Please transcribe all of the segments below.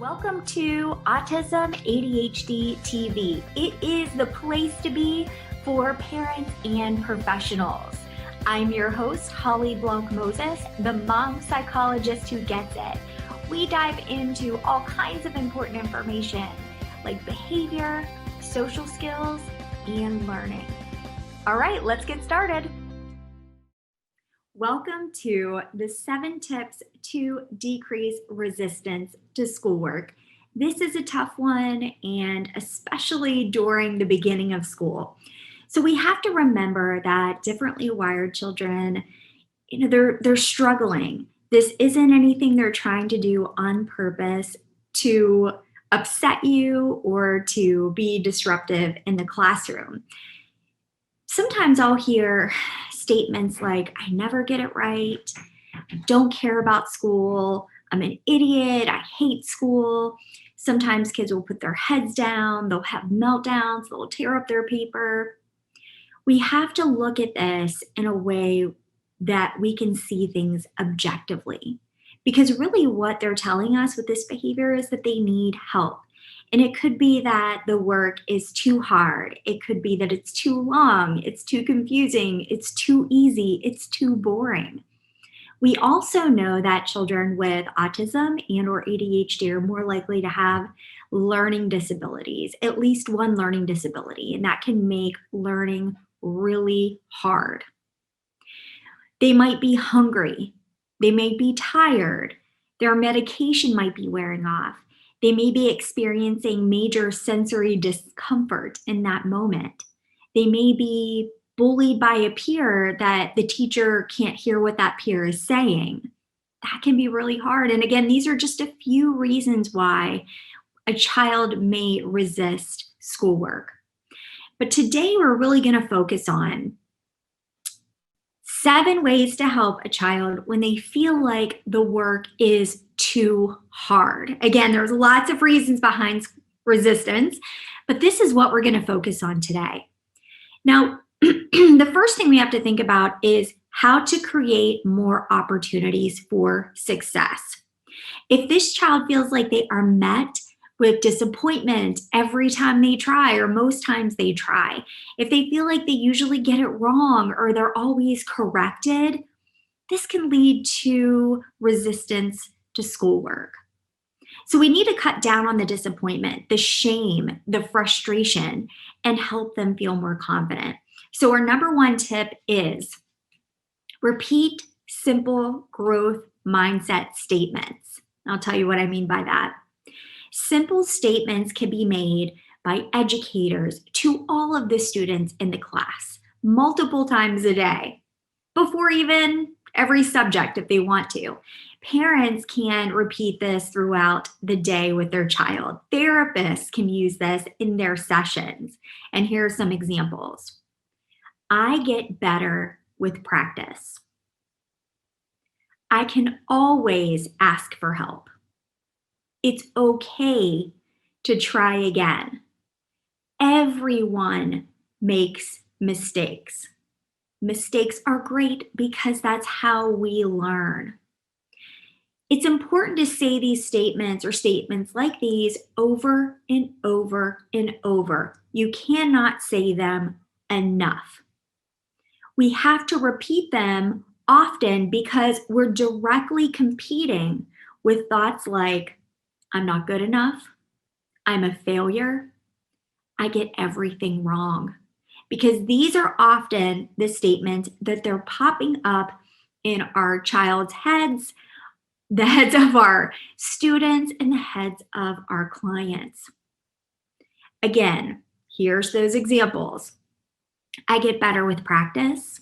Welcome to Autism ADHD TV. It is the place to be for parents and professionals. I'm your host, Holly Blanc Moses, the mom psychologist who gets it. We dive into all kinds of important information like behavior, social skills, and learning. All right, let's get started. Welcome to the 7 tips to decrease resistance to schoolwork. This is a tough one, and especially during the beginning of school. So we have to remember that differently wired children, they're struggling. This isn't anything they're trying to do on purpose to upset you or to be disruptive in the classroom. Sometimes I'll hear statements like, I never get it right, I don't care about school, I'm an idiot, I hate school. Sometimes kids will put their heads down, they'll have meltdowns, they'll tear up their paper. We have to look at this in a way that we can see things objectively. Because really what they're telling us with this behavior is that they need help. And it could be that the work is too hard. It could be that it's too long, it's too confusing, it's too easy, it's too boring. We also know that children with autism and or ADHD are more likely to have learning disabilities, at least one learning disability, and that can make learning really hard. They might be hungry, they may be tired, their medication might be wearing off. They may be experiencing major sensory discomfort in that moment. They may be bullied by a peer that the teacher can't hear what that peer is saying. That can be really hard. And again, these are just a few reasons why a child may resist schoolwork. But today we're really going to focus on 7 ways to help a child when they feel like the work is too hard. Again, there's lots of reasons behind resistance, but this is what we're going to focus on today. Now, the first thing we have to think about is how to create more opportunities for success. If this child feels like they are met with disappointment every time they try, or most times they try, if they feel like they usually get it wrong or they're always corrected, this can lead to resistance to schoolwork. So we need to cut down on the disappointment, the shame, the frustration, and help them feel more confident. So our number 1 tip is repeat simple growth mindset statements. I'll tell you what I mean by that. Simple statements can be made by educators to all of the students in the class multiple times a day, before even every subject if they want to. Parents can repeat this throughout the day with their child. Therapists can use this in their sessions. And here are some examples. I get better with practice. I can always ask for help. It's okay to try again. Everyone makes mistakes. Mistakes are great because that's how we learn. It's important to say these statements or statements like these over and over and over. You cannot say them enough. We have to repeat them often because we're directly competing with thoughts like, I'm not good enough, I'm a failure, I get everything wrong. Because these are often the statements that they're popping up in our child's heads, the heads of our students, and the heads of our clients. Again, here's those examples. I get better with practice.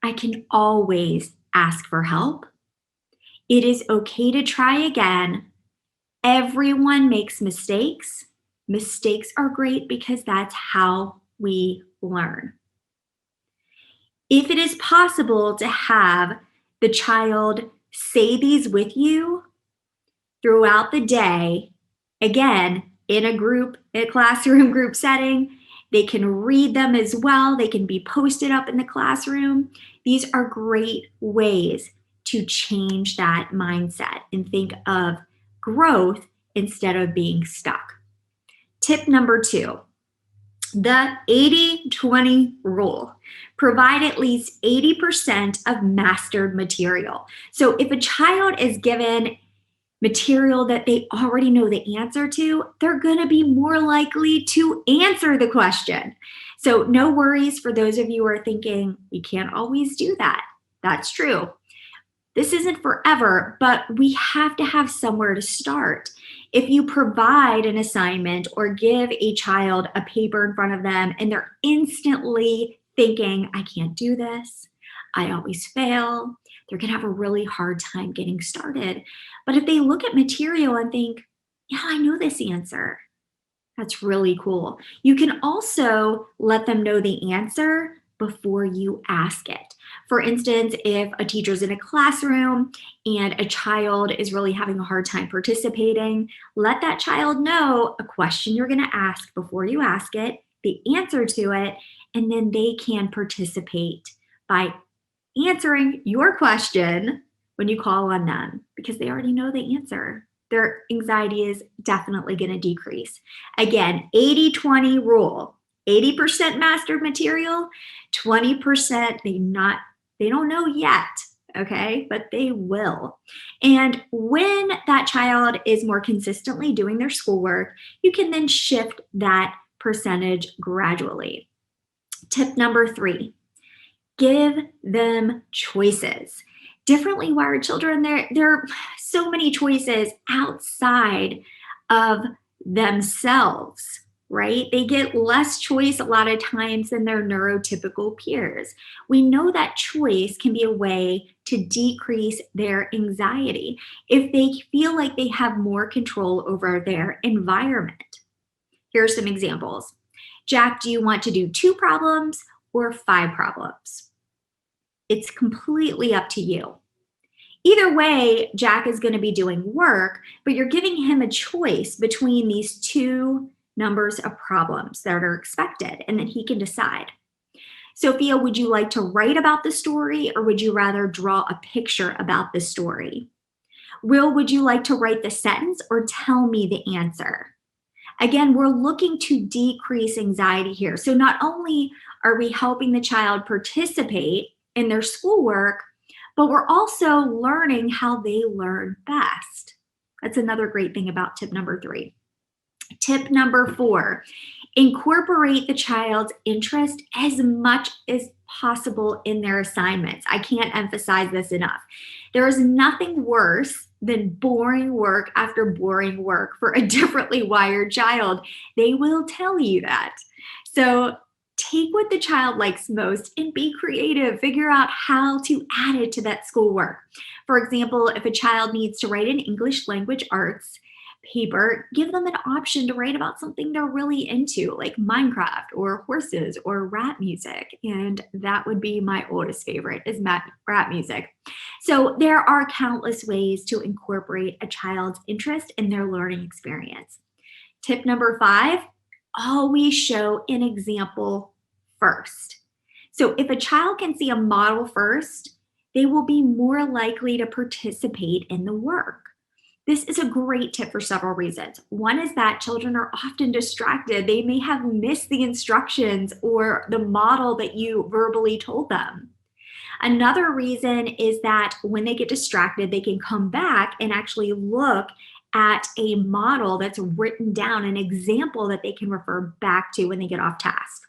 I can always ask for help. It is okay to try again. Everyone makes mistakes. Mistakes are great because that's how we learn. If it is possible to have the child say these with you throughout the day, again, in a classroom group setting, they can read them as well. They can be posted up in the classroom. These are great ways to change that mindset and think of growth instead of being stuck. Tip number 2, the 80-20 rule. Provide at least 80% of mastered material. So if a child is given material that they already know the answer to, they're going to be more likely to answer the question. So no worries for those of you who are thinking, we can't always do that. That's true. This isn't forever, but we have to have somewhere to start. If you provide an assignment or give a child a paper in front of them and they're instantly thinking, I can't do this, I always fail, they're going to have a really hard time getting started. But if they look at material and think, yeah, I know this answer, that's really cool. You can also let them know the answer before you ask it. For instance, if a teacher's in a classroom and a child is really having a hard time participating, let that child know a question you're going to ask before you ask it, the answer to it, and then they can participate by answering your question when you call on them because they already know the answer. Their anxiety is definitely going to decrease. Again, 80-20 rule. 80% mastered material, 20% they don't know yet, okay, but they will. And when that child is more consistently doing their schoolwork, you can then shift that percentage gradually. Tip number 3, give them choices. Differently wired children, there are so many choices outside of themselves, right? They get less choice a lot of times than their neurotypical peers. We know that choice can be a way to decrease their anxiety if they feel like they have more control over their environment. Here are some examples. Jack, do you want to do 2 problems or 5 problems? It's completely up to you. Either way, Jack is going to be doing work, but you're giving him a choice between these 2 numbers of problems that are expected, and then he can decide. Sophia, would you like to write about the story or would you rather draw a picture about the story? Will, would you like to write the sentence or tell me the answer? Again, we're looking to decrease anxiety here. So not only are we helping the child participate in their schoolwork, but we're also learning how they learn best. That's another great thing about tip number 3. Tip number 4, incorporate the child's interest as much as possible in their assignments. I can't emphasize this enough. There is nothing worse than boring work after boring work for a differently wired child. They will tell you that. So take what the child likes most and be creative. Figure out how to add it to that schoolwork. For example, if a child needs to write an English language arts paper, give them an option to write about something they're really into, like Minecraft or horses or rap music. And that would be my oldest favorite is rap music. So there are countless ways to incorporate a child's interest in their learning experience. Tip number 5, always show an example first. So if a child can see a model first, they will be more likely to participate in the work. This is a great tip for several reasons. One is that children are often distracted. They may have missed the instructions or the model that you verbally told them. Another reason is that when they get distracted, they can come back and actually look at a model that's written down, an example that they can refer back to when they get off task.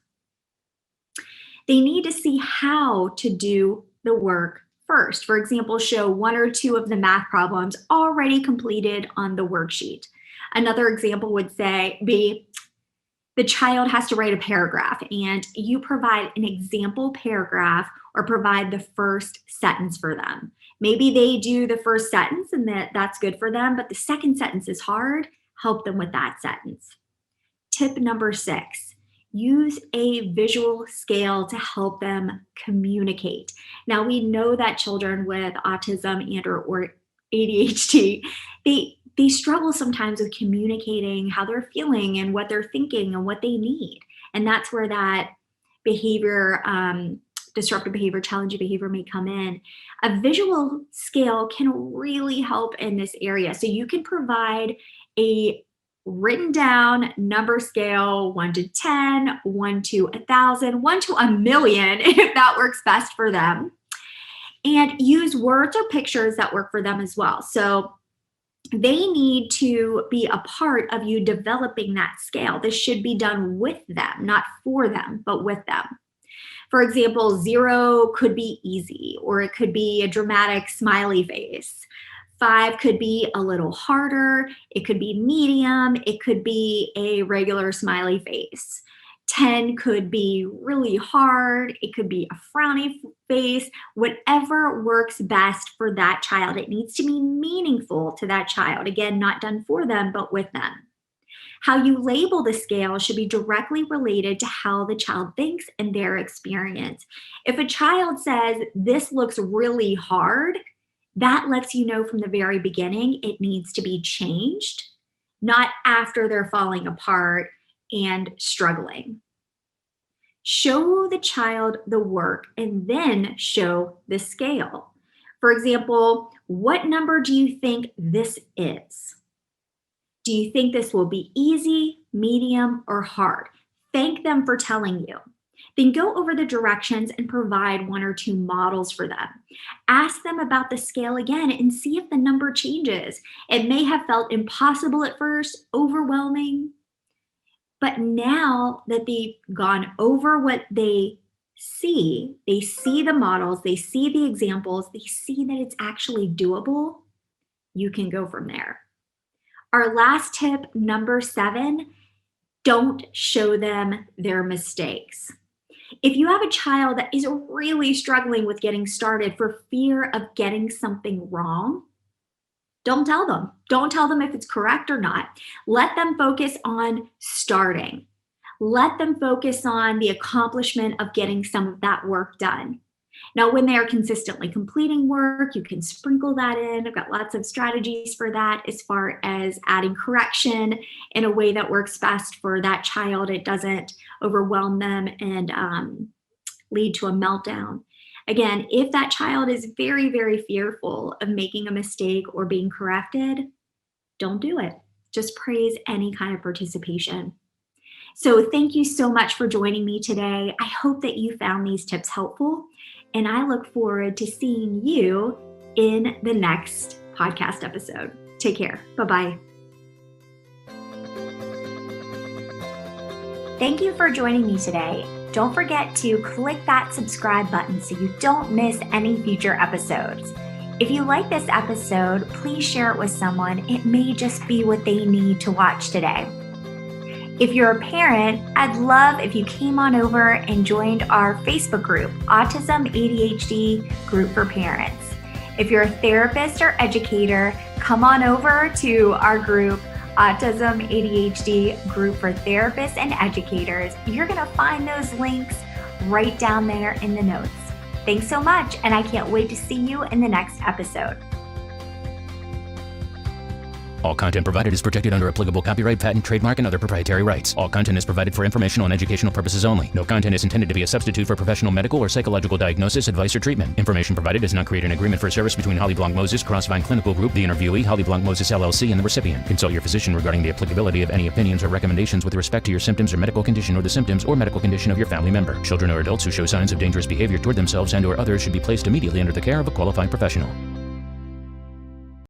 They need to see how to do the work first. For example, show 1 or 2 of the math problems already completed on the worksheet. Another example would be the child has to write a paragraph and you provide an example paragraph or provide the first sentence for them. Maybe they do the first sentence and that's good for them, but the second sentence is hard. Help them with that sentence. Tip number 6. Use a visual scale to help them communicate. Now, we know that children with autism and or ADHD, they struggle sometimes with communicating how they're feeling and what they're thinking and what they need. And that's where that behavior, disruptive behavior, challenging behavior may come in. A visual scale can really help in this area. So you can provide a written down number scale, 1 to 10, 1 to 1,000, 1 to 1,000,000, if that works best for them. And use words or pictures that work for them as well. So they need to be a part of you developing that scale. This should be done with them, not for them, but with them. For example, 0 could be easy, or it could be a dramatic smiley face. 5 could be a little harder. It could be medium. It could be a regular smiley face. 10 could be really hard. It could be a frowny face. Whatever works best for that child. It needs to be meaningful to that child. Again, not done for them, but with them. How you label the scale should be directly related to how the child thinks and their experience. If a child says, "This looks really hard," that lets you know from the very beginning it needs to be changed, not after they're falling apart and struggling. Show the child the work and then show the scale. For example, what number do you think this is? Do you think this will be easy, medium, or hard? Thank them for telling you. Then go over the directions and provide 1 or 2 models for them. Ask them about the scale again and see if the number changes. It may have felt impossible at first, overwhelming, but now that they've gone over what they see the models, they see the examples, they see that it's actually doable, you can go from there. Our last tip, number 7, don't show them their mistakes. If you have a child that is really struggling with getting started for fear of getting something wrong, don't tell them. Don't tell them if it's correct or not. Let them focus on starting. Let them focus on the accomplishment of getting some of that work done. Now, when they are consistently completing work, you can sprinkle that in. I've got lots of strategies for that as far as adding correction in a way that works best for that child. It doesn't overwhelm them and lead to a meltdown. Again, if that child is very, very fearful of making a mistake or being corrected, don't do it. Just praise any kind of participation. So thank you so much for joining me today. I hope that you found these tips helpful, and I look forward to seeing you in the next podcast episode. Take care. Bye-bye. Thank you for joining me today. Don't forget to click that subscribe button so you don't miss any future episodes. If you like this episode, please share it with someone. It may just be what they need to watch today. If you're a parent, I'd love if you came on over and joined our Facebook group, Autism ADHD Group for Parents. If you're a therapist or educator, come on over to our group, Autism ADHD Group for Therapists and Educators. You're going to find those links right down there in the notes. Thanks so much, and I can't wait to see you in the next episode. All content provided is protected under applicable copyright, patent, trademark, and other proprietary rights. All content is provided for informational and educational purposes only. No content is intended to be a substitute for professional medical or psychological diagnosis, advice, or treatment. Information provided does not create an agreement for service between Holly Blanc Moses Crossvine Clinical Group, the interviewee, Holly Blanc Moses LLC, and the recipient. Consult your physician regarding the applicability of any opinions or recommendations with respect to your symptoms or medical condition or the symptoms or medical condition of your family member. Children or adults who show signs of dangerous behavior toward themselves and/or others should be placed immediately under the care of a qualified professional.